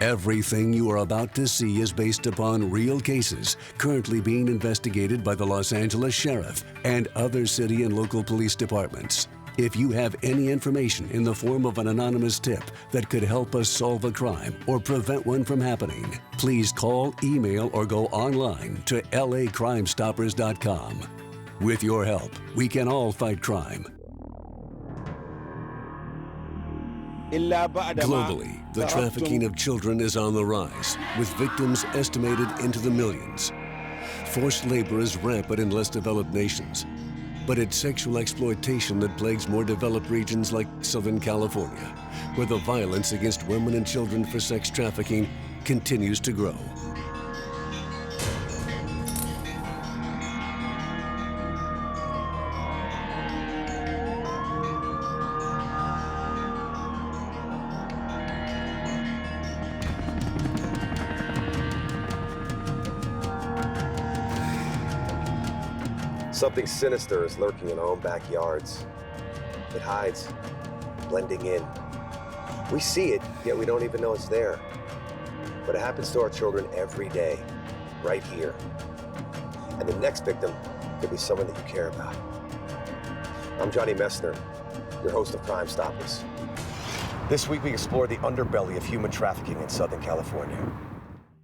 Everything you are about to see is based upon real cases currently being investigated by the Los Angeles Sheriff and other city and local police departments. If you have any information in the form of an anonymous tip that could help us solve a crime or prevent one from happening, please call, email, or go online to lacrimestoppers.com. With your help, we can all fight crime. Globally, the trafficking of children is on the rise, with victims estimated into the millions. Forced labor is rampant in less developed nations, but it's sexual exploitation that plagues more developed regions like Southern California, where the violence against women and children for sex trafficking continues to grow. Something sinister is lurking in our own backyards. It hides, blending in. We see it, yet we don't even know it's there. But it happens to our children every day, right here. And the next victim could be someone that you care about. I'm Johnny Messner, your host of Crime Stoppers. This week we explore the underbelly of human trafficking in Southern California.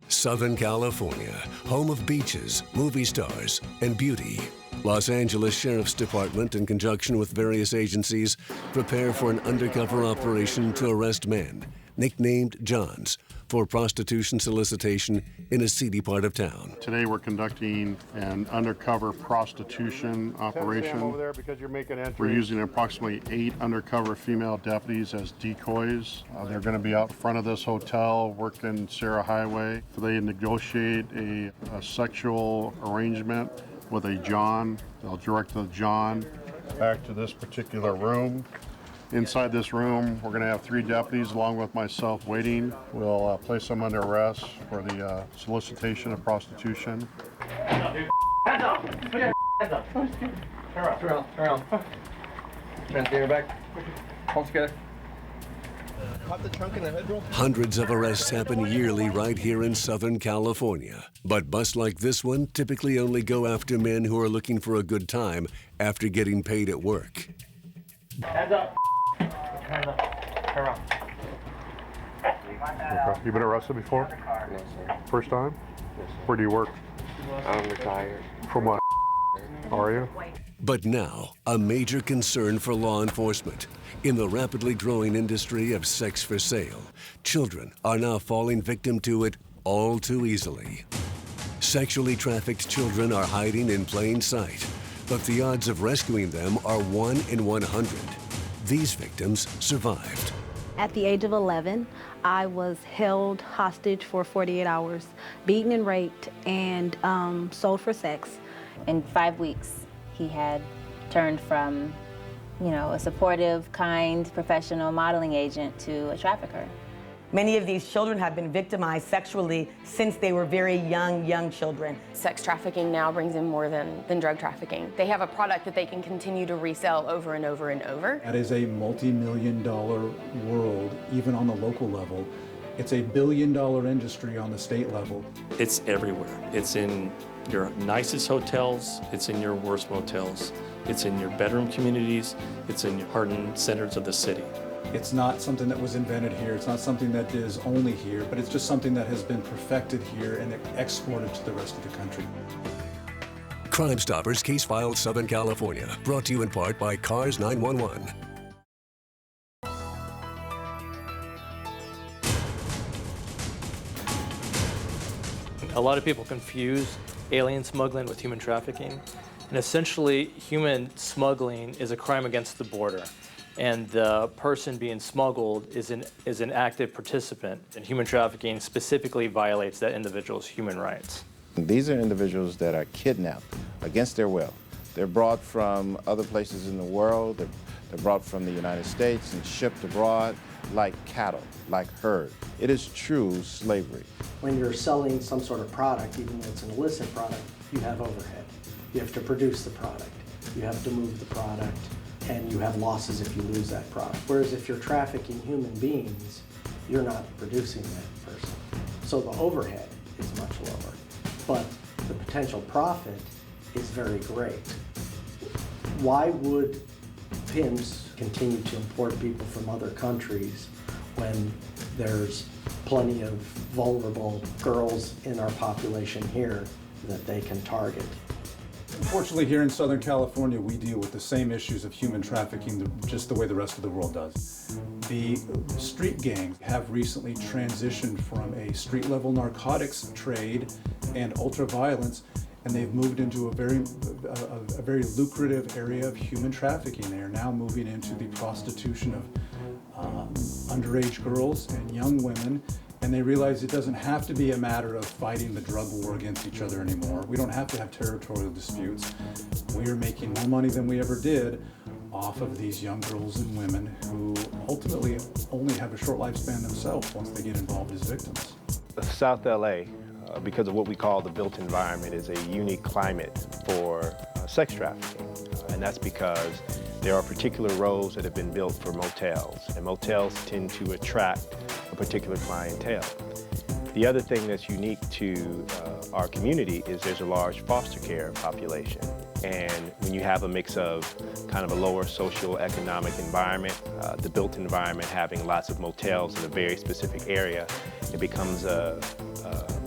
Southern California, home of beaches, movie stars, and beauty. Los Angeles Sheriff's Department, in conjunction with various agencies, prepare for an undercover operation to arrest men, nicknamed Johns, for prostitution solicitation in a seedy part of town. Today we're conducting an undercover prostitution operation. We're using approximately 8 undercover female deputies as decoys. They're going to be out front of this hotel working Sarah Highway. They negotiate a sexual arrangement with a John. They'll direct the John back to this particular room. Inside this room, we're going to have 3 deputies along with myself waiting. We'll place them under arrest for the solicitation of prostitution. Hands up! Put your hands up! Turn around. Hands behind your back. Hold together. Pop the trunk in the hood roll. Hundreds of arrests happen yearly right here in Southern California. But busts like this one typically only go after men who are looking for a good time after getting paid at work. Hands up. Hands up. Turn around. Okay. You been arrested before? No, sir. First time? Yes, sir. Where do you work? I'm retired. From what? Are you? But now, a major concern for law enforcement. In the rapidly growing industry of sex for sale, children are now falling victim to it all too easily. Sexually trafficked children are hiding in plain sight, but the odds of rescuing them are 1 in 100. These victims survived. At the age of 11, I was held hostage for 48 hours, beaten and raped, and sold for sex. In 5 weeks, he had turned from, a supportive, kind, professional modeling agent to a trafficker. Many of these children have been victimized sexually since they were very young children. Sex trafficking now brings in more than drug trafficking. They have a product that they can continue to resell over and over and over. That is a multi-million-dollar world, even on the local level. It's a billion-dollar industry on the state level. It's everywhere. It's in your nicest hotels, it's in your worst motels, it's in your bedroom communities, it's in your hardened centers of the city. It's not something that was invented here. It's not something that is only here, but it's just something that has been perfected here and exported to the rest of the country. Crime Stoppers, Case Filed, Southern California. Brought to you in part by Cars 911. A lot of people confuse alien smuggling with human trafficking. And essentially, human smuggling is a crime against the border. And the person being smuggled is an active participant. And human trafficking specifically violates that individual's human rights. These are individuals that are kidnapped against their will. They're brought from other places in the world. They're brought from the United States and shipped abroad like cattle, like herd. It is true slavery. When you're selling some sort of product, even though it's an illicit product, you have overhead. You have to produce the product. You have to move the product. And you have losses if you lose that product. Whereas if you're trafficking human beings, you're not producing that person. So the overhead is much lower, but the potential profit is very great. Why would pimps continue to import people from other countries when there's plenty of vulnerable girls in our population here that they can target? Unfortunately, here in Southern California, we deal with the same issues of human trafficking just the way the rest of the world does. The street gangs have recently transitioned from a street-level narcotics trade and ultra-violence, and they've moved into a very lucrative area of human trafficking. They are now moving into the prostitution of underage girls and young women, and they realize it doesn't have to be a matter of fighting the drug war against each other anymore. We don't have to have territorial disputes. We are making more money than we ever did off of these young girls and women who ultimately only have a short lifespan themselves once they get involved as victims. South LA, because of what we call the built environment, is a unique climate for sex trafficking. And that's because there are particular roads that have been built for motels, and motels tend to attract a particular clientele. The other thing that's unique to our community is there's a large foster care population. And when you have a mix of kind of a lower socioeconomic environment, the built environment having lots of motels in a very specific area, it becomes a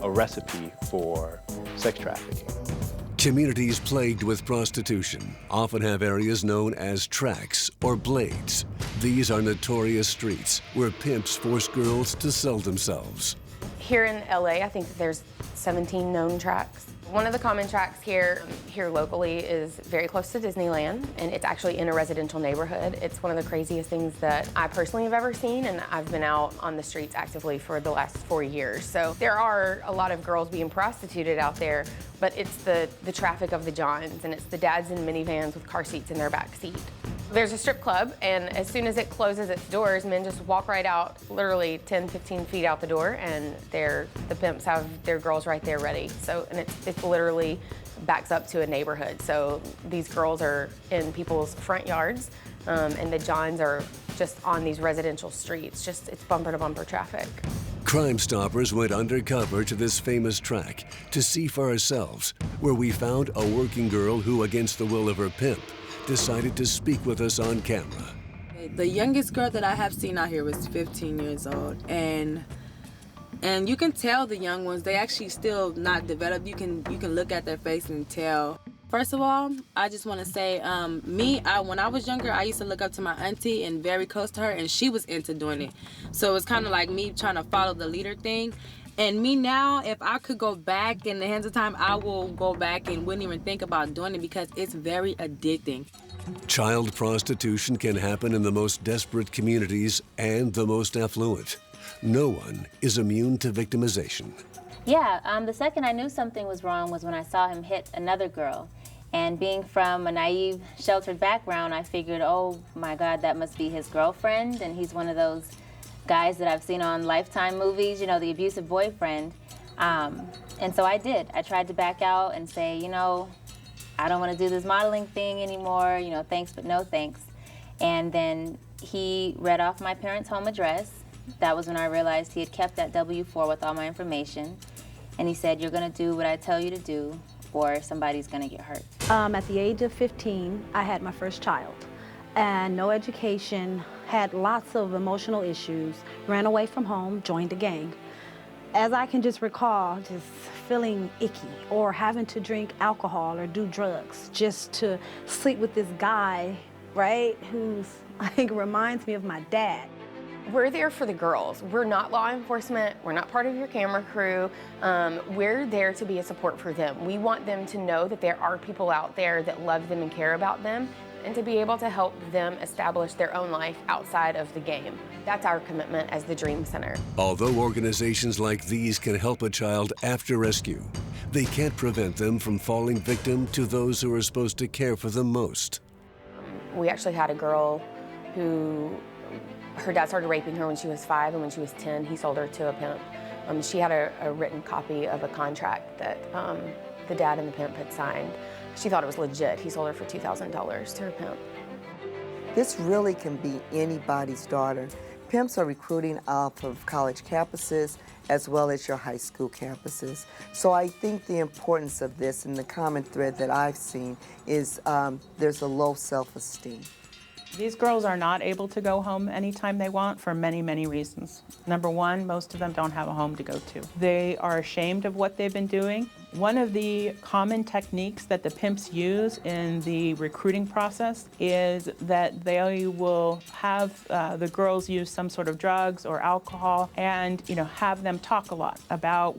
recipe for sex trafficking. Communities plagued with prostitution often have areas known as tracks or blades. These are notorious streets where pimps force girls to sell themselves. Here in LA, I think that there's 17 known tracks. One of the common tracks here locally is very close to Disneyland, and it's actually in a residential neighborhood. It's one of the craziest things that I personally have ever seen, and I've been out on the streets actively for the last 4 years. So there are a lot of girls being prostituted out there, but it's the traffic of the Johns, and it's the dads in minivans with car seats in their back seat. There's a strip club, and as soon as it closes its doors, men just walk right out, literally 10, 15 feet out the door, and the pimps have their girls right there ready. So, and it's literally backs up to a neighborhood. So these girls are in people's front yards, and the Johns are just on these residential streets. It's bumper to bumper traffic. Crime Stoppers went undercover to this famous track to see for ourselves, where we found a working girl who, against the will of her pimp, decided to speak with us on camera. The youngest girl that I have seen out here was 15 years old, and you can tell the young ones, they actually still not developed. You can look at their face and tell. First of all, I just want to say, when I was younger, I used to look up to my auntie and very close to her, and she was into doing it. So it was kind of like me trying to follow the leader thing. And me now, if I could go back in the hands of time, I will go back and wouldn't even think about doing it because it's very addicting. Child prostitution can happen in the most desperate communities and the most affluent. No one is immune to victimization. Yeah, the second I knew something was wrong was when I saw him hit another girl. And being from a naive, sheltered background, I figured, oh my God, that must be his girlfriend, and he's one of those guys that I've seen on Lifetime movies, you know, the abusive boyfriend. And so I did. I tried to back out and say, you know, I don't want to do this modeling thing anymore, you know, thanks but no thanks. And then he read off my parents' home address. That was when I realized he had kept that W-4 with all my information. And he said, you're going to do what I tell you to do, or somebody's going to get hurt. At the age of 15, I had my first child. And no education, had lots of emotional issues, ran away from home, joined a gang. As I can just recall, just feeling icky or having to drink alcohol or do drugs just to sleep with this guy, right, who's, I think, reminds me of my dad. We're there for the girls. We're not law enforcement. We're not part of your camera crew. We're there to be a support for them. We want them to know that there are people out there that love them and care about them, and to be able to help them establish their own life outside of the game. That's our commitment as the Dream Center. Although organizations like these can help a child after rescue, they can't prevent them from falling victim to those who are supposed to care for them most. We actually had a girl who, her dad started raping her when she was 5, and when she was 10, he sold her to a pimp. She had a written copy of a contract that the dad and the pimp had signed. She thought it was legit. He sold her for $2,000 to her pimp. This really can be anybody's daughter. Pimps are recruiting off of college campuses as well as your high school campuses. So I think the importance of this, and the common thread that I've seen, is there's a low self-esteem. These girls are not able to go home anytime they want for many, many reasons. Number one, most of them don't have a home to go to. They are ashamed of what they've been doing. One of the common techniques that the pimps use in the recruiting process is that they will have the girls use some sort of drugs or alcohol and, have them talk a lot about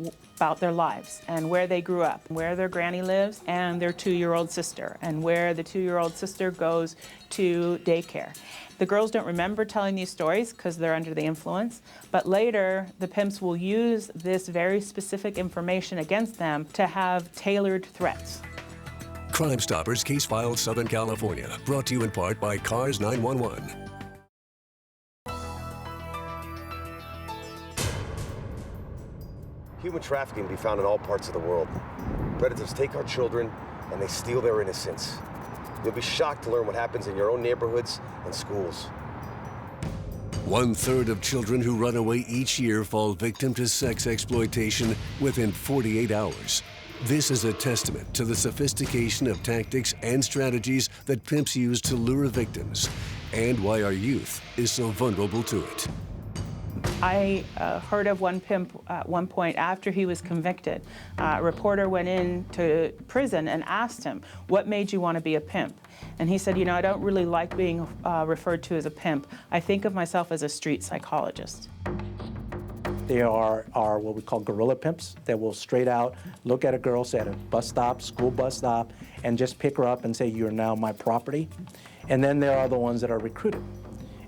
their lives and where they grew up, where their granny lives, and their 2-year-old sister, and where the 2-year-old sister goes to daycare. The girls don't remember telling these stories because they're under the influence, but later the pimps will use this very specific information against them to have tailored threats. Crime Stoppers Case File Southern California, brought to you in part by Cars 911. Human trafficking can be found in all parts of the world. Predators take our children and they steal their innocence. You'll be shocked to learn what happens in your own neighborhoods and schools. 1/3 of children who run away each year fall victim to sex exploitation within 48 hours. This is a testament to the sophistication of tactics and strategies that pimps use to lure victims, and why our youth is so vulnerable to it. I heard of one pimp at one point after he was convicted. A reporter went into prison and asked him, "What made you want to be a pimp?" And he said, "I don't really like being referred to as a pimp. I think of myself as a street psychologist." They are what we call guerrilla pimps that will straight out look at a girl, say at a bus stop, school bus stop, and just pick her up and say, "You're now my property." And then there are the ones that are recruited.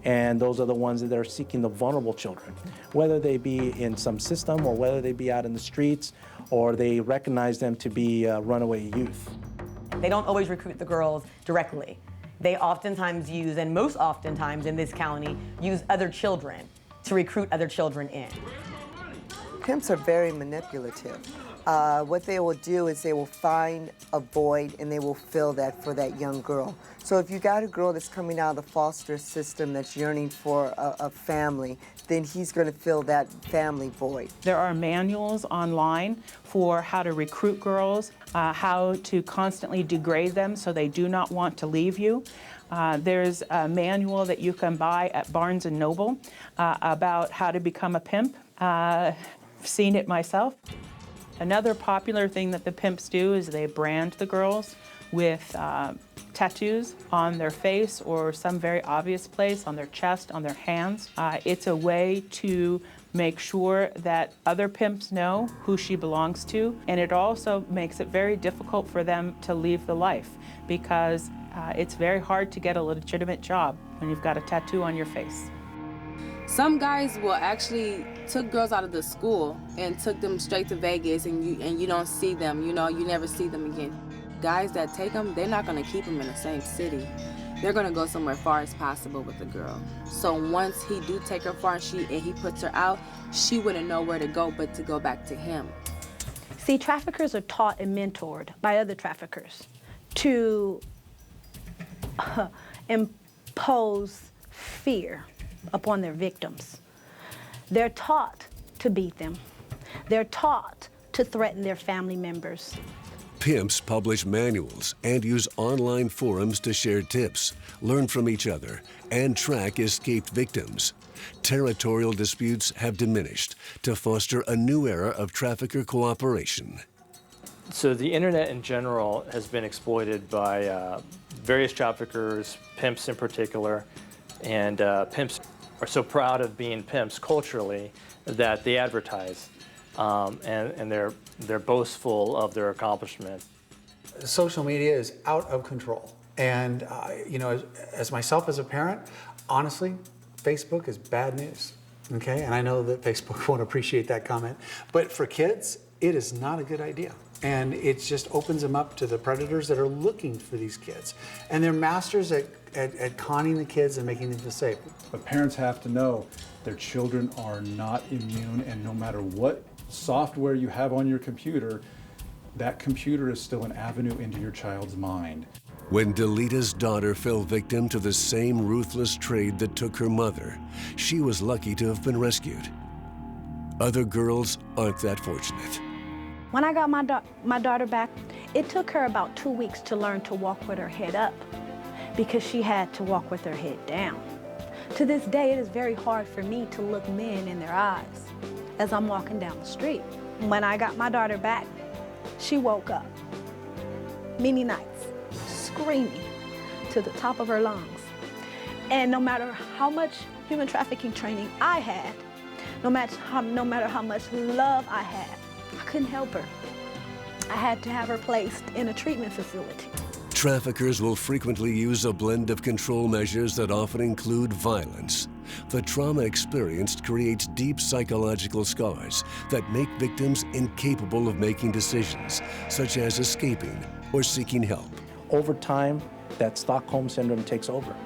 And those are the ones that are seeking the vulnerable children, whether they be in some system or whether they be out in the streets or they recognize them to be runaway youth. They don't always recruit the girls directly. They oftentimes use, and most oftentimes in this county, use other children to recruit other children in. Pimps are very manipulative. What they will do is they will find a void and they will fill that for that young girl. So if you got a girl that's coming out of the foster system that's yearning for a family, then he's going to fill that family void. There are manuals online for how to recruit girls, how to constantly degrade them so they do not want to leave you. There's a manual that you can buy at Barnes & Noble about how to become a pimp. I've seen it myself. Another popular thing that the pimps do is they brand the girls with tattoos on their face or some very obvious place, on their chest, on their hands. It's a way to make sure that other pimps know who she belongs to, and it also makes it very difficult for them to leave the life because it's very hard to get a legitimate job when you've got a tattoo on your face. Some guys will actually took girls out of the school and took them straight to Vegas, and you don't see them, you never see them again. Guys that take them, they're not gonna keep them in the same city. They're gonna go somewhere far as possible with the girl. So once he do take her far and he puts her out, she wouldn't know where to go but to go back to him. See, traffickers are taught and mentored by other traffickers to impose fear upon their victims. They're taught to beat them. They're taught to threaten their family members. Pimps publish manuals and use online forums to share tips, learn from each other, and track escaped victims. Territorial disputes have diminished to foster a new era of trafficker cooperation. So the internet in general has been exploited by various traffickers, pimps in particular, and pimps are so proud of being pimps culturally that they advertise, and they're boastful of their accomplishments. Social media is out of control, and as myself as a parent, honestly, Facebook is bad news. Okay, and I know that Facebook won't appreciate that comment, but for kids, it is not a good idea. And it just opens them up to the predators that are looking for these kids. And they're masters at conning the kids and making them feel safe. But parents have to know their children are not immune, and no matter what software you have on your computer, that computer is still an avenue into your child's mind. When Delita's daughter fell victim to the same ruthless trade that took her mother, she was lucky to have been rescued. Other girls aren't that fortunate. When I got my daughter back, it took her about 2 weeks to learn to walk with her head up because she had to walk with her head down. To this day, it is very hard for me to look men in their eyes as I'm walking down the street. When I got my daughter back, she woke up many nights screaming to the top of her lungs. And no matter how much human trafficking training I had, no matter how much love I had, I couldn't help her. I had to have her placed in a treatment facility. Traffickers will frequently use a blend of control measures that often include violence. The trauma experienced creates deep psychological scars that make victims incapable of making decisions, such as escaping or seeking help. Over time, that Stockholm Syndrome takes over.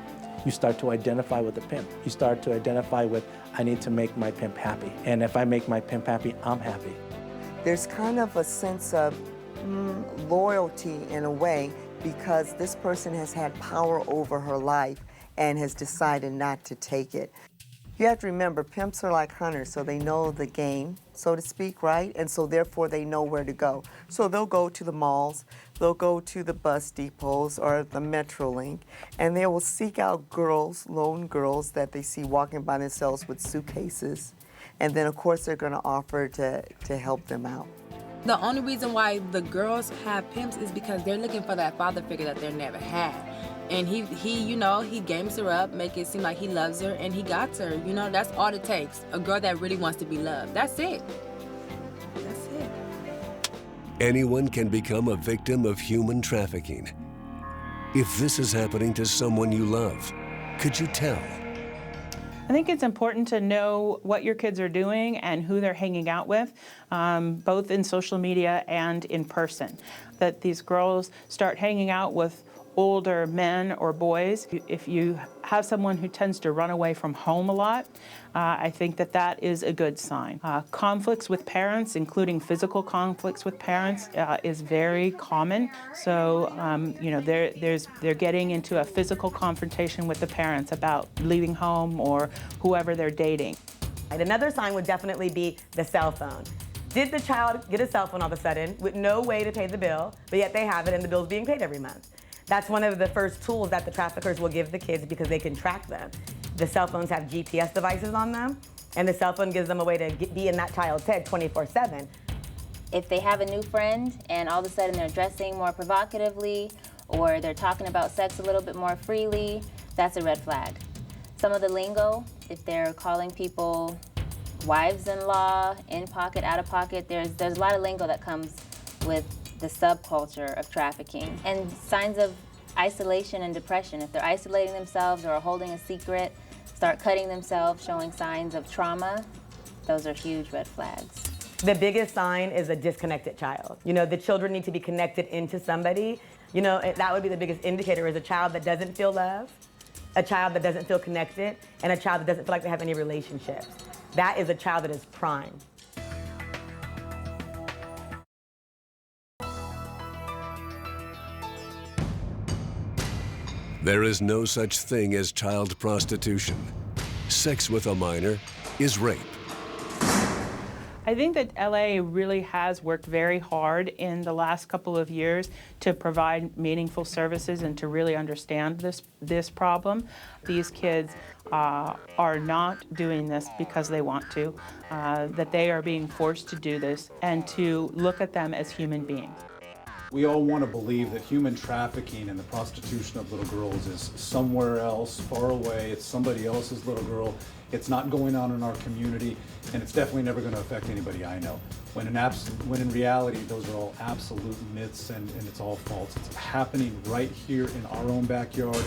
You start to identify with the pimp. You start to identify with, I need to make my pimp happy. And if I make my pimp happy, I'm happy. There's kind of a sense of loyalty in a way because this person has had power over her life and has decided not to take it. You have to remember, pimps are like hunters, so they know the game, so to speak, right? And so therefore they know where to go. So they'll go to the malls, they'll go to the bus depots or the Metrolink, and they will seek out girls, lone girls that they see walking by themselves with suitcases. And then of course they're gonna offer to help them out. The only reason why the girls have pimps is because they're looking for that father figure that they never had. And he games her up, make it seem like he loves her, and he got her. You know, that's all it takes. A girl that really wants to be loved. That's it. That's it. Anyone can become a victim of human trafficking. If this is happening to someone you love, could you tell? I think it's important to know what your kids are doing and who they're hanging out with, both in social media and in person. That these girls start hanging out with older men or boys. If you have someone who tends to run away from home a lot, I think that is a good sign. Conflicts with parents, including physical conflicts with parents, is very common. So, they're getting into a physical confrontation with the parents about leaving home or whoever they're dating. And another sign would definitely be the cell phone. Did the child get a cell phone all of a sudden with no way to pay the bill, but yet they have it and the bill's being paid every month? That's one of the first tools that the traffickers will give the kids because they can track them. The cell phones have GPS devices on them, and the cell phone gives them a way to be in that child's head 24/7. If they have a new friend and all of a sudden they're dressing more provocatively or they're talking about sex a little bit more freely, that's a red flag. Some of the lingo, if they're calling people wives-in-law, in pocket, out of pocket, there's a lot of lingo that comes with the subculture of trafficking. And signs of isolation and depression. If they're isolating themselves or are holding a secret, start cutting themselves, showing signs of trauma, those are huge red flags. The biggest sign is a disconnected child. You know, the children need to be connected into somebody. You know, that would be the biggest indicator, is a child that doesn't feel love, a child that doesn't feel connected, and a child that doesn't feel like they have any relationships. That is a child that is prime. There is no such thing as child prostitution. Sex with a minor is rape. I think that LA really has worked very hard in the last couple of years to provide meaningful services and to really understand this problem. These kids are not doing this because they want to, that they are being forced to do this, and to look at them as human beings. We all want to believe that human trafficking and the prostitution of little girls is somewhere else, far away. It's somebody else's little girl. It's not going on in our community, and it's definitely never going to affect anybody I know. When in reality, those are all absolute myths, and it's all false. It's happening right here in our own backyard,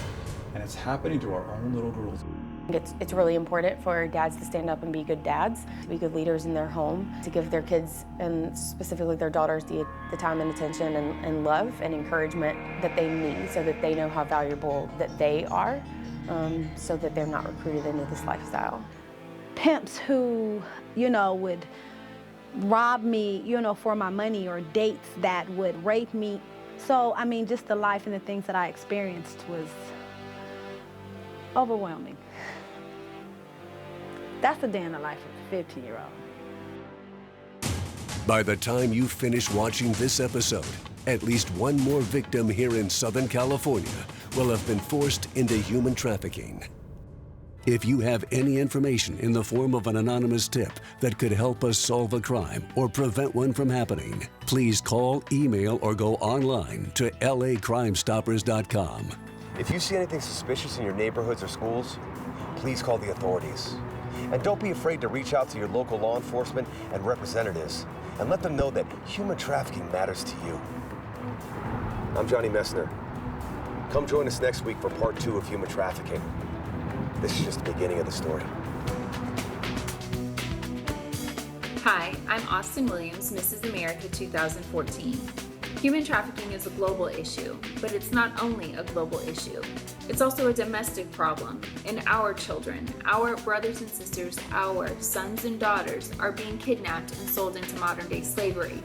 and it's happening to our own little girls. It's really important for dads to stand up and be good dads, to be good leaders in their home, to give their kids, and specifically their daughters, the time and attention and love and encouragement that they need so that they know how valuable that they are, so that they're not recruited into this lifestyle. Pimps who, would rob me, you know, for my money, or dates that would rape me. So, I mean, just the life and the things that I experienced was overwhelming. That's the day in the life of a 15-year-old. By the time you finish watching this episode, at least one more victim here in Southern California will have been forced into human trafficking. If you have any information in the form of an anonymous tip that could help us solve a crime or prevent one from happening, please call, email, or go online to lacrimestoppers.com. If you see anything suspicious in your neighborhoods or schools, please call the authorities. And don't be afraid to reach out to your local law enforcement and representatives and let them know that human trafficking matters to you. I'm Johnny Messner. Come join us next week for part 2 of human trafficking. This is just the beginning of the story. Hi, I'm Austin Williams, Mrs. America 2014. Human trafficking is a global issue, but it's not only a global issue. It's also a domestic problem, and our children, our brothers and sisters, our sons and daughters are being kidnapped and sold into modern-day slavery.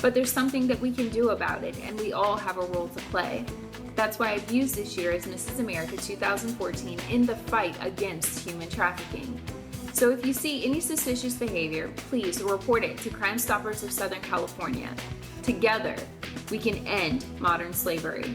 But there's something that we can do about it, and we all have a role to play. That's why I've used this year as Mrs. America 2014 in the fight against human trafficking. So if you see any suspicious behavior, please report it to Crime Stoppers of Southern California. Together, we can end modern slavery.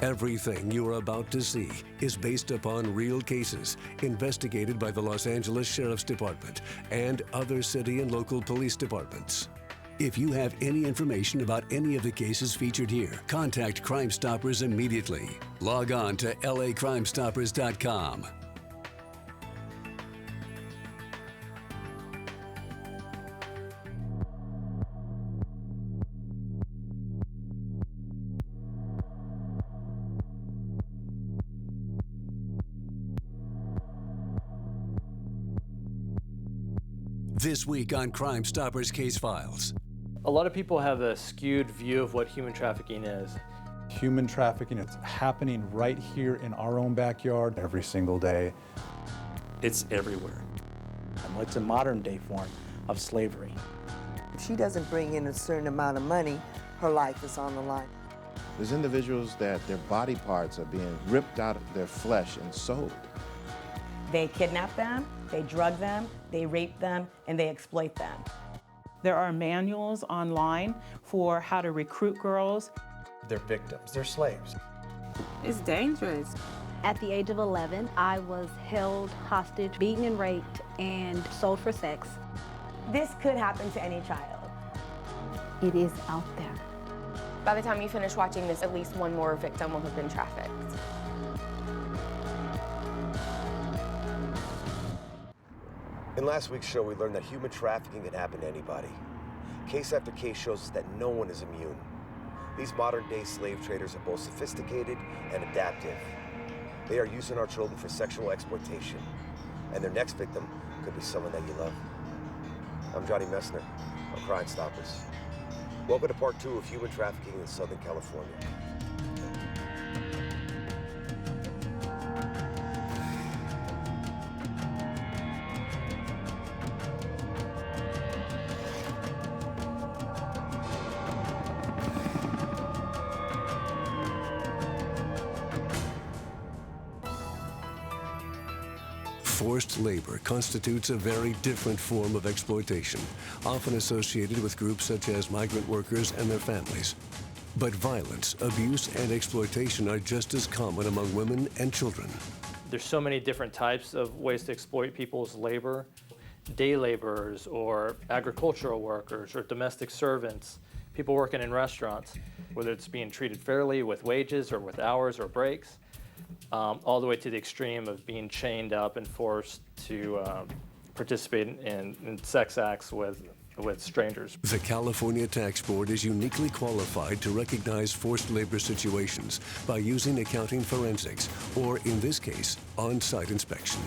Everything you are about to see is based upon real cases investigated by the Los Angeles Sheriff's Department and other city and local police departments. If you have any information about any of the cases featured here, contact Crime Stoppers immediately. Log on to lacrimestoppers.com. This week on Crime Stoppers Case Files. A lot of people have a skewed view of what human trafficking is. Human trafficking, it's happening right here in our own backyard every single day. It's everywhere. It's a modern day form of slavery. If she doesn't bring in a certain amount of money, her life is on the line. There's individuals that their body parts are being ripped out of their flesh and sold. They kidnap them, they drug them, they rape them, and they exploit them. There are manuals online for how to recruit girls. They're victims, they're slaves. It's dangerous. At the age of 11, I was held hostage, beaten and raped, and sold for sex. This could happen to any child. It is out there. By the time you finish watching this, at least one more victim will have been trafficked. In last week's show, we learned that human trafficking can happen to anybody. Case after case shows us that no one is immune. These modern-day slave traders are both sophisticated and adaptive. They are using our children for sexual exploitation, and their next victim could be someone that you love. I'm Johnny Messner of Crime Stoppers. Welcome to part 2 of human trafficking in Southern California. Forced labor constitutes a very different form of exploitation, often associated with groups such as migrant workers and their families. But violence, abuse, and exploitation are just as common among women and children. There's so many different types of ways to exploit people's labor. Day laborers or agricultural workers or domestic servants, people working in restaurants, whether it's being treated fairly with wages or with hours or breaks. all the way to the extreme of being chained up and forced to participate in sex acts with strangers. The California Tax Board is uniquely qualified to recognize forced labor situations by using accounting forensics, or in this case, on-site inspection.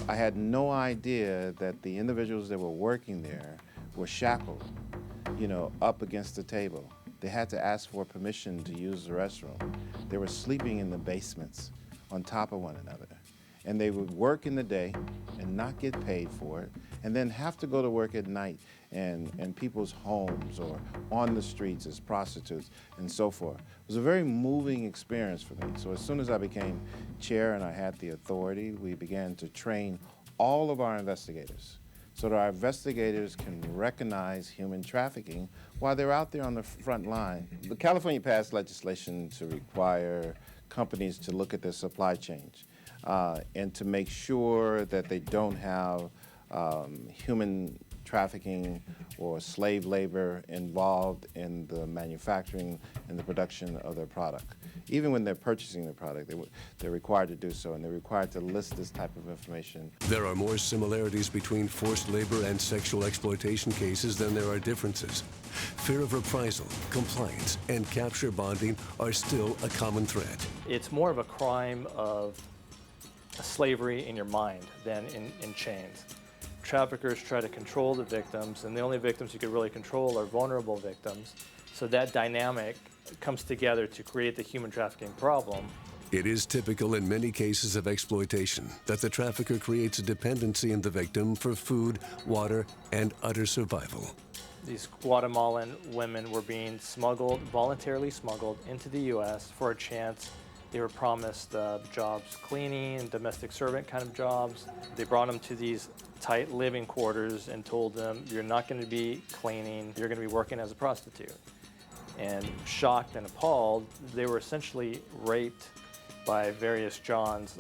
I had no idea that the individuals that were working there were shackled, up against the table. They had to ask for permission to use the restroom. They were sleeping in the basements on top of one another. And they would work in the day and not get paid for it, and then have to go to work at night in people's homes or on the streets as prostitutes and so forth. It was a very moving experience for me. So as soon as I became chair and I had the authority, we began to train all of our investigators so that our investigators can recognize human trafficking while they're out there on the front line. The California passed legislation to require companies to look at their supply chains and to make sure that they don't have human trafficking or slave labor involved in the manufacturing and the production of their product. Even when they're purchasing the product, they're required to do so, and they're required to list this type of information. There are more similarities between forced labor and sexual exploitation cases than there are differences. Fear of reprisal, compliance, and capture bonding are still a common thread. It's more of a crime of slavery in your mind than in chains. Traffickers try to control the victims, and the only victims you can really control are vulnerable victims. So that dynamic comes together to create the human trafficking problem. It is typical in many cases of exploitation that the trafficker creates a dependency in the victim for food, water, and utter survival. These Guatemalan women were being voluntarily smuggled into the U.S. for a chance. They were promised jobs, cleaning, domestic servant kind of jobs. They brought them to these tight living quarters and told them, you're not going to be cleaning, you're going to be working as a prostitute. And shocked and appalled, they were essentially raped by various Johns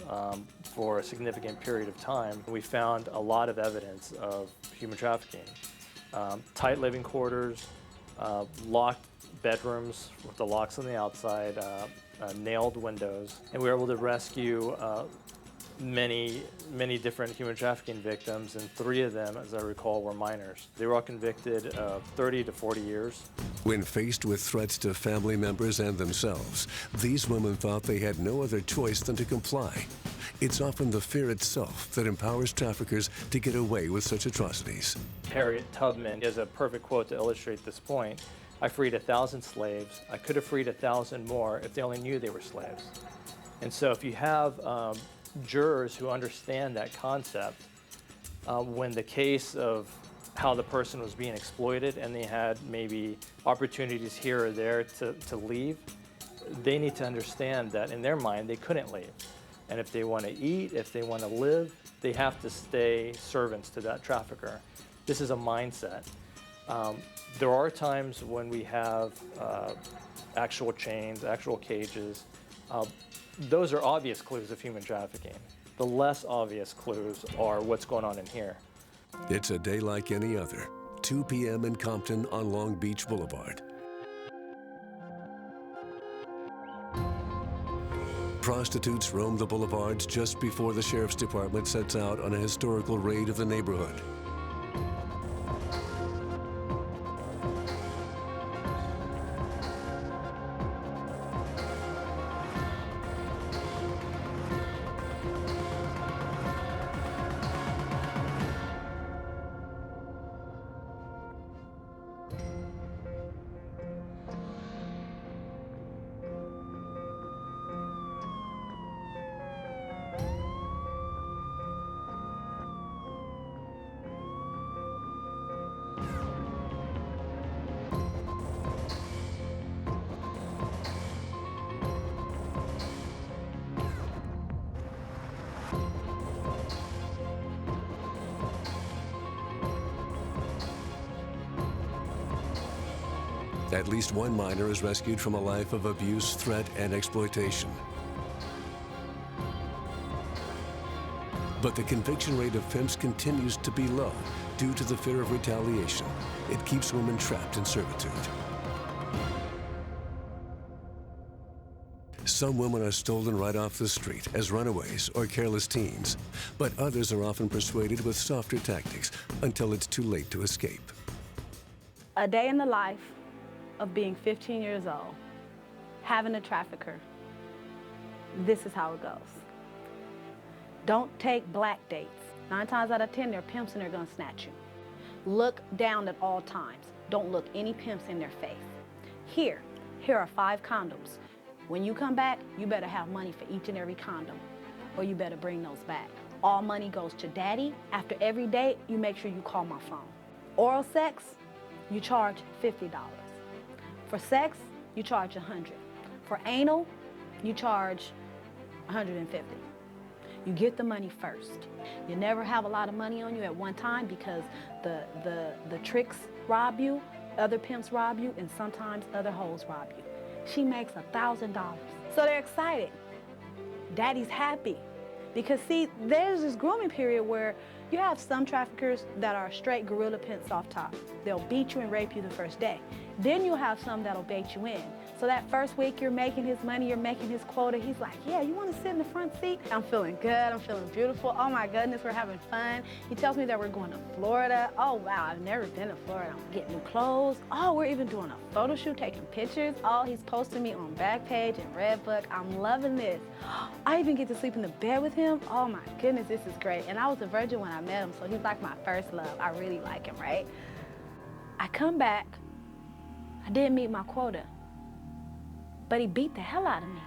for a significant period of time. We found a lot of evidence of human trafficking. Tight living quarters, locked bedrooms with the locks on the outside, nailed windows, and we were able to rescue many different human trafficking victims, and 3 of them, as I recall, were minors. They were all convicted of 30 to 40 years. When faced with threats to family members and themselves, these women thought they had no other choice than to comply. It's often the fear itself that empowers traffickers to get away with such atrocities. Harriet Tubman has a perfect quote to illustrate this point. I freed 1,000 slaves. I could have freed 1,000 more if they only knew they were slaves. And so if you have jurors who understand that concept, when the case of how the person was being exploited and they had maybe opportunities here or there to leave, they need to understand that in their mind they couldn't leave. And if they want to eat, if they want to live, they have to stay servants to that trafficker. This is a mindset. There are times when we have actual chains, actual cages. Those are obvious clues of human trafficking. The less obvious clues are what's going on in here. It's a day like any other. 2 p.m. in Compton on Long Beach Boulevard. Prostitutes roam the boulevards just before the sheriff's department sets out on a historical raid of the neighborhood. At least one minor is rescued from a life of abuse, threat, and exploitation. But the conviction rate of pimps continues to be low due to the fear of retaliation. It keeps women trapped in servitude. Some women are stolen right off the street as runaways or careless teens, but others are often persuaded with softer tactics until it's too late to escape. A day in the life of being 15 years old, having a trafficker. This is how it goes. Don't take black dates. 9 times out of 10, they're pimps and they're gonna snatch you. Look down at all times. Don't look any pimps in their face. Here are 5 condoms. When you come back, you better have money for each and every condom, or you better bring those back. All money goes to daddy. After every date, you make sure you call my phone. Oral sex, you charge $50. For sex, you charge $100. For anal, you charge $150. You get the money first. You never have a lot of money on you at one time because the tricks rob you, other pimps rob you, and sometimes other hoes rob you. She makes $1,000. So they're excited. Daddy's happy. Because see, there's this grooming period where you have some traffickers that are straight gorilla pimps off top. They'll beat you and rape you the first day. Then you'll have some that'll bait you in. So that first week you're making his money, you're making his quota. He's like, yeah, you want to sit in the front seat? I'm feeling good, I'm feeling beautiful. Oh my goodness, we're having fun. He tells me that we're going to Florida. Oh wow, I've never been to Florida. I'm getting new clothes. Oh, we're even doing a photo shoot, taking pictures. Oh, he's posting me on Backpage and Redbook. I'm loving this. I even get to sleep in the bed with him. Oh my goodness, this is great. And I was a virgin when I met him, so he's like my first love. I really like him, right? I come back, I didn't meet my quota, but he beat the hell out of me.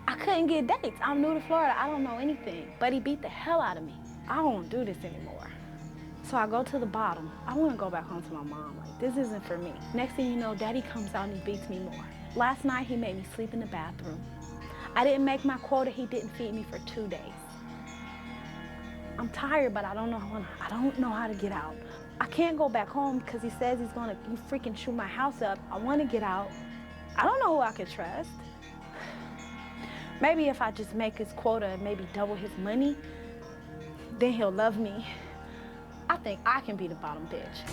I couldn't get dates. I'm new to Florida, I don't know anything, but he beat the hell out of me. I don't want to do this anymore. So I go to the bottom. I want to go back home to my mom. Like, this isn't for me. Next thing you know, daddy comes out and he beats me more. Last night, he made me sleep in the bathroom. I didn't make my quota, he didn't feed me for 2 days. I'm tired, but I don't know how to get out. I can't go back home because he says he's gonna freaking shoot my house up. I want to get out. I don't know who I could trust. Maybe if I just make his quota and maybe double his money, then he'll love me. I think I can be the bottom bitch.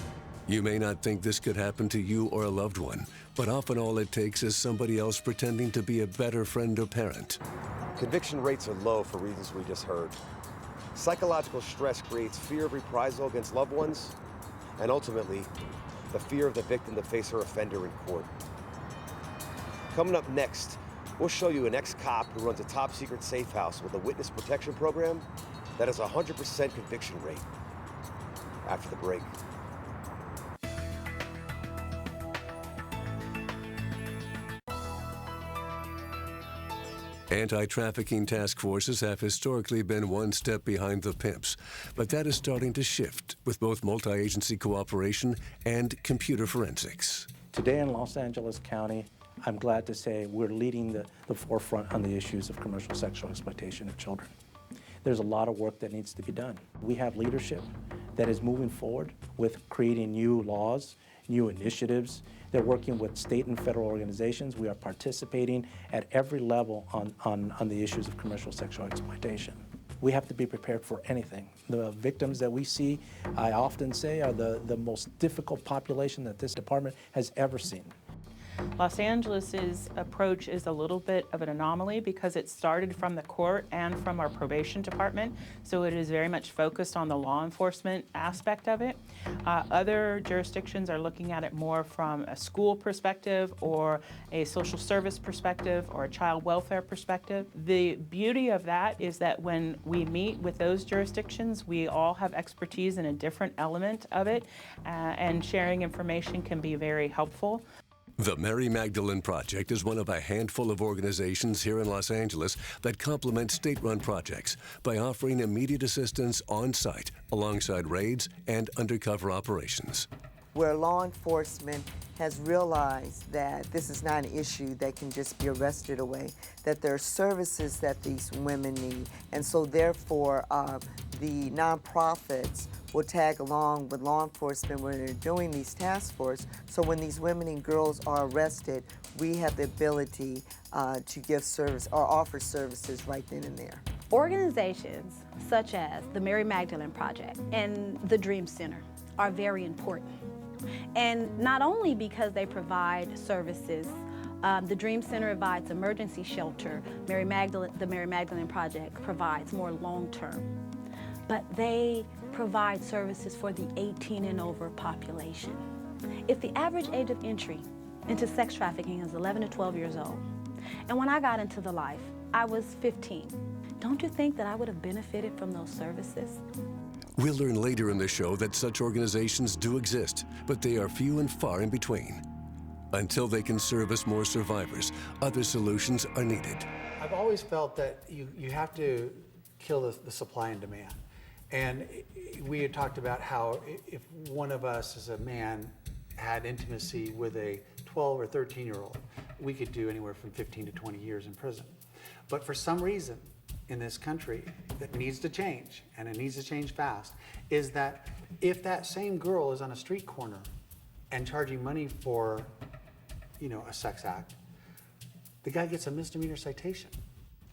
You may not think this could happen to you or a loved one, but often all it takes is somebody else pretending to be a better friend or parent. Conviction rates are low for reasons we just heard. Psychological stress creates fear of reprisal against loved ones, and ultimately, the fear of the victim to face her offender in court. Coming up next, we'll show you an ex-cop who runs a top-secret safe house with a witness protection program that has a 100% conviction rate. After the break. Anti-trafficking task forces have historically been one step behind the pimps, but that is starting to shift with both multi-agency cooperation and computer forensics. Today in Los Angeles County, I'm glad to say we're leading the forefront on the issues of commercial sexual exploitation of children. There's a lot of work that needs to be done. We have leadership that is moving forward with creating new laws, new initiatives. They're working with state and federal organizations. We are participating at every level on the issues of commercial sexual exploitation. We have to be prepared for anything. The victims that we see, I often say, are the most difficult population that this department has ever seen. Los Angeles's approach is a little bit of an anomaly because it started from the court and from our probation department, so it is very much focused on the law enforcement aspect of it. Other jurisdictions are looking at it more from a school perspective or a social service perspective or a child welfare perspective. The beauty of that is that when we meet with those jurisdictions, we all have expertise in a different element of it, and sharing information can be very helpful. The Mary Magdalene Project is one of a handful of organizations here in Los Angeles that complement state-run projects by offering immediate assistance on site alongside raids and undercover operations. Where law enforcement has realized that this is not an issue that can just be arrested away, that there are services that these women need, and so therefore the nonprofits will tag along with law enforcement when they're doing these task force. So when these women and girls are arrested, we have the ability to give service or offer services right then and there. Organizations such as the Mary Magdalene Project and the Dream Center are very important. And not only because they provide services The Dream Center provides emergency shelter. The Mary Magdalene Project provides more long-term. But they provide services for the 18 and over population. If the average age of entry into sex trafficking is 11 to 12 years old, and when I got into the life, I was 15, don't you think that I would have benefited from those services? We'll learn later in the show that such organizations do exist, but they are few and far in between. Until they can service more survivors, other solutions are needed. I've always felt that you have to kill the supply and demand. And we had talked about how if one of us as a man had intimacy with a 12 or 13-year-old, we could do anywhere from 15 to 20 years in prison. But for some reason in this country that needs to change, and it needs to change fast, is that if that same girl is on a street corner and charging money for, a sex act, the guy gets a misdemeanor citation.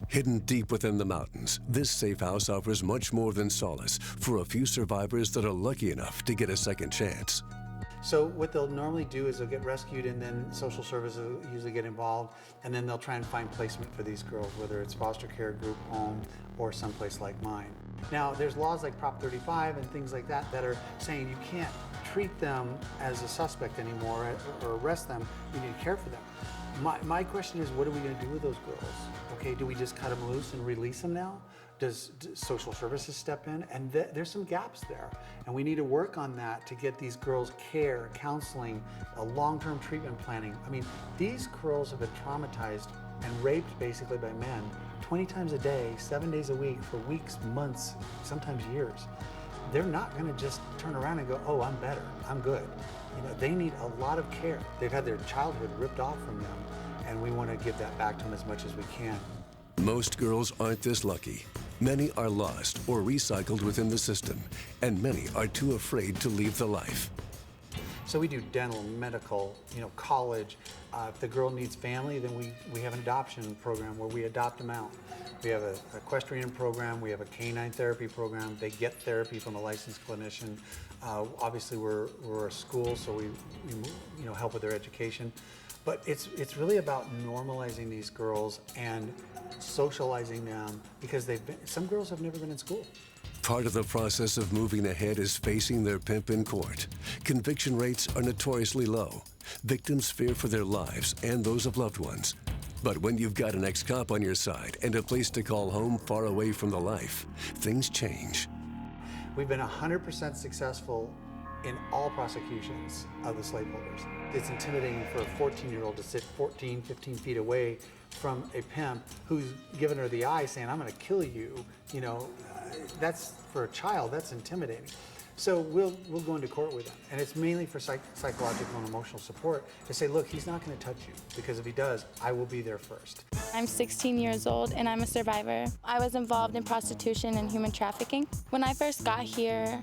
Hidden deep within the mountains, this safe house offers much more than solace for a few survivors that are lucky enough to get a second chance. So what they'll normally do is they'll get rescued, and then social services will usually get involved, and then they'll try and find placement for these girls, whether it's foster care, group home, or someplace like mine. Now, there's laws like Prop 35 and things like that that are saying you can't treat them as a suspect anymore or arrest them. You need to care for them. My question is, what are we going to do with those girls? Okay, do we just cut them loose and release them now? Does social services step in? And there's some gaps there. And we need to work on that to get these girls care, counseling, a long-term treatment planning. I mean, these girls have been traumatized and raped basically by men 20 times a day, 7 days a week for weeks, months, sometimes years. They're not going to just turn around and go, oh, I'm better, I'm good. They need a lot of care. They've had their childhood ripped off from them, and we want to give that back to them as much as we can. Most girls aren't this lucky. Many are lost or recycled within the system, and many are too afraid to leave the life. So we do dental, medical, college. If the girl needs family, then we have an adoption program where we adopt them out. We have an equestrian program, we have a canine therapy program. They get therapy from a licensed clinician. Obviously we're a school, so we help with their education. But it's really about normalizing these girls and socializing them, because some girls have never been in school. Part of the process of moving ahead is facing their pimp in court. Conviction rates are notoriously low. Victims fear for their lives and those of loved ones. But when you've got an ex-cop on your side and a place to call home far away from the life, things change. We've been 100% successful in all prosecutions of the slaveholders. It's intimidating for a 14-year-old to sit 14, 15 feet away from a pimp who's giving her the eye saying, I'm going to kill you. That's, for a child, that's intimidating. So we'll go into court with them, and it's mainly for psychological and emotional support to say, look, he's not going to touch you, because if he does, I will be there first. I'm 16 years old, and I'm a survivor. I was involved in prostitution and human trafficking. When I first got here,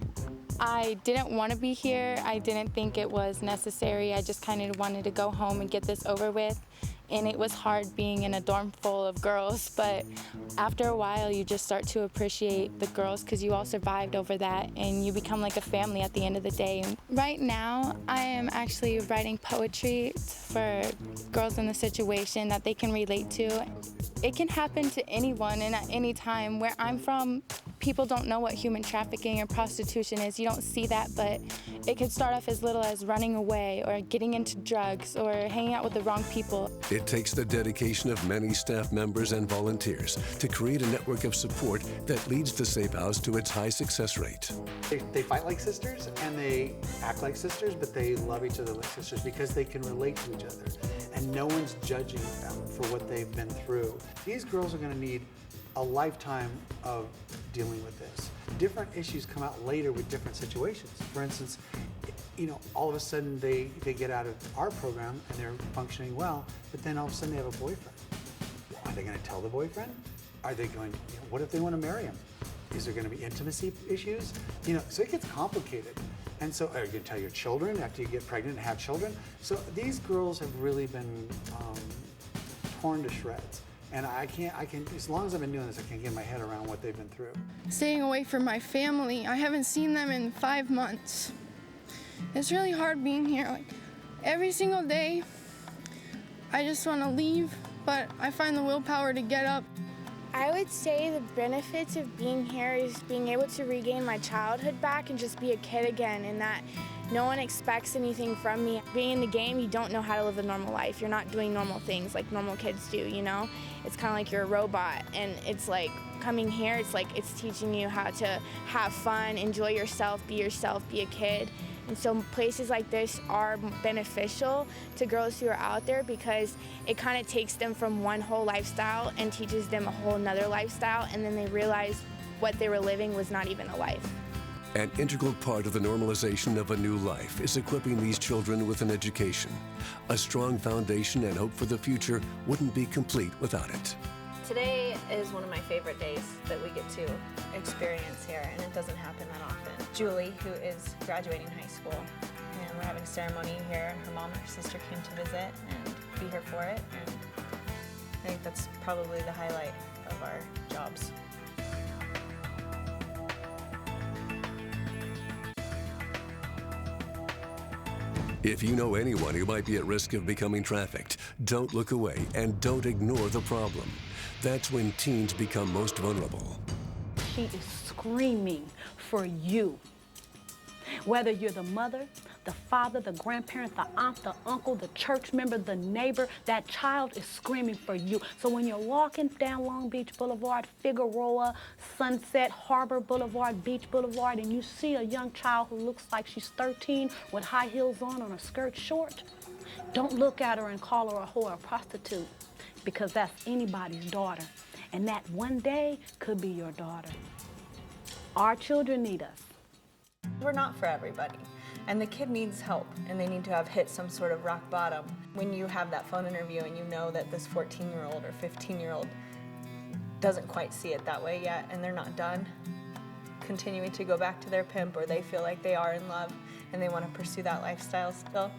I didn't want to be here. I didn't think it was necessary. I just kind of wanted to go home and get this over with. And it was hard being in a dorm full of girls, but after a while you just start to appreciate the girls because you all survived over that, and you become like a family at the end of the day. Right now I am actually writing poetry for girls in the situation that they can relate to. It can happen to anyone and at any time. Where I'm from, people don't know what human trafficking or prostitution is. You don't see that, but it could start off as little as running away or getting into drugs or hanging out with the wrong people. It takes the dedication of many staff members and volunteers to create a network of support that leads the Safe House to its high success rate. They fight like sisters and they act like sisters, but they love each other like sisters because they can relate to each other. And no one's judging them for what they've been through. These girls are going to need a lifetime of dealing with this. Different issues come out later with different situations. For instance, all of a sudden they get out of our program and they're functioning well, but then all of a sudden they have a boyfriend. Are they going to tell the boyfriend? Are they going, what if they want to marry him? Is there going to be intimacy issues? So it gets complicated. And so, are you going to tell your children after you get pregnant and have children? So these girls have really been torn to shreds. And I can, as long as I've been doing this, I can't get my head around what they've been through. Staying away from my family, I haven't seen them in 5 months. It's really hard being here. Like, every single day, I just want to leave, but I find the willpower to get up. I would say the benefits of being here is being able to regain my childhood back and just be a kid again, and that no one expects anything from me. Being in the game, you don't know how to live a normal life. You're not doing normal things like normal kids do, you know? It's kind of like you're a robot, and it's like coming here, it's like it's teaching you how to have fun, enjoy yourself, be a kid. And so places like this are beneficial to girls who are out there because it kind of takes them from one whole lifestyle and teaches them a whole nother lifestyle, and then they realize what they were living was not even a life. An integral part of the normalization of a new life is equipping these children with an education. A strong foundation and hope for the future wouldn't be complete without it. Today is one of my favorite days that we get to experience here, and it doesn't happen that often. Julie, who is graduating high school, and we're having a ceremony here, and her mom and her sister came to visit and be here for it, and I think that's probably the highlight of our jobs. If you know anyone who might be at risk of becoming trafficked, don't look away and don't ignore the problem. That's when teens become most vulnerable. She is screaming for you. Whether you're the mother, the father, the grandparent, the aunt, the uncle, the church member, the neighbor, that child is screaming for you. So when you're walking down Long Beach Boulevard, Figueroa, Sunset, Harbor Boulevard, Beach Boulevard, and you see a young child who looks like she's 13 with high heels on her skirt short, don't look at her and call her a whore or a prostitute, because that's anybody's daughter. And that one day could be your daughter. Our children need us. We're not for everybody, and the kid needs help, and they need to have hit some sort of rock bottom. When you have that phone interview and you know that this 14-year-old or 15-year-old doesn't quite see it that way yet, and they're not done continuing to go back to their pimp, or they feel like they are in love and they want to pursue that lifestyle still,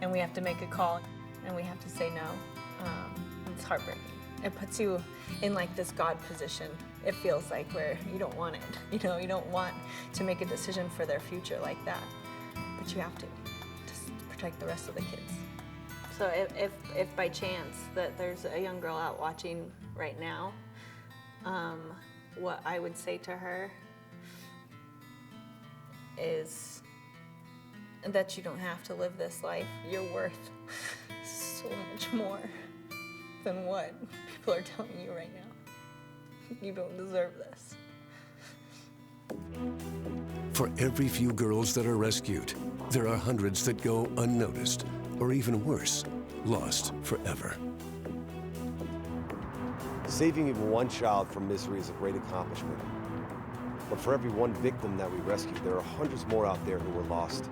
and we have to make a call and we have to say no, it's heartbreaking. It puts you in like this God position. It feels like where you don't want it. You know, you don't want to make a decision for their future like that, but you have to protect the rest of the kids. So if by chance that there's a young girl out watching right now, what I would say to her is that you don't have to live this life. You're worth so much more than what people are telling you right now. You don't deserve this. For every few girls that are rescued, there are hundreds that go unnoticed, or even worse, lost forever. Saving even one child from misery is a great accomplishment. But for every one victim that we rescue, there are hundreds more out there who are lost.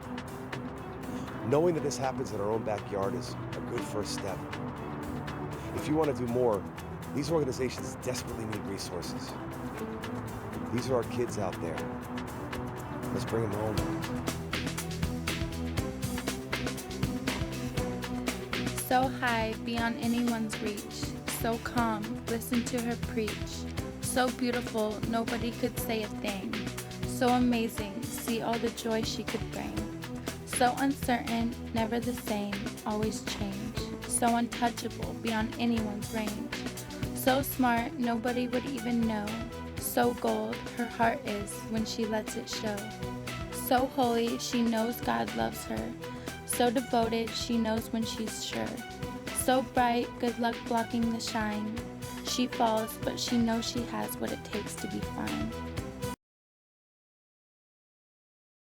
Knowing that this happens in our own backyard is a good first step. If you want to do more, these organizations desperately need resources. These are our kids out there. Let's bring them home. So high, beyond anyone's reach. So calm, listen to her preach. So beautiful, nobody could say a thing. So amazing, see all the joy she could bring. So uncertain, never the same, always change. So untouchable, beyond anyone's range. So smart, nobody would even know. So gold, her heart is when she lets it show. So holy, she knows God loves her. So devoted, she knows when she's sure. So bright, good luck blocking the shine. She falls, but she knows she has what it takes to be fine.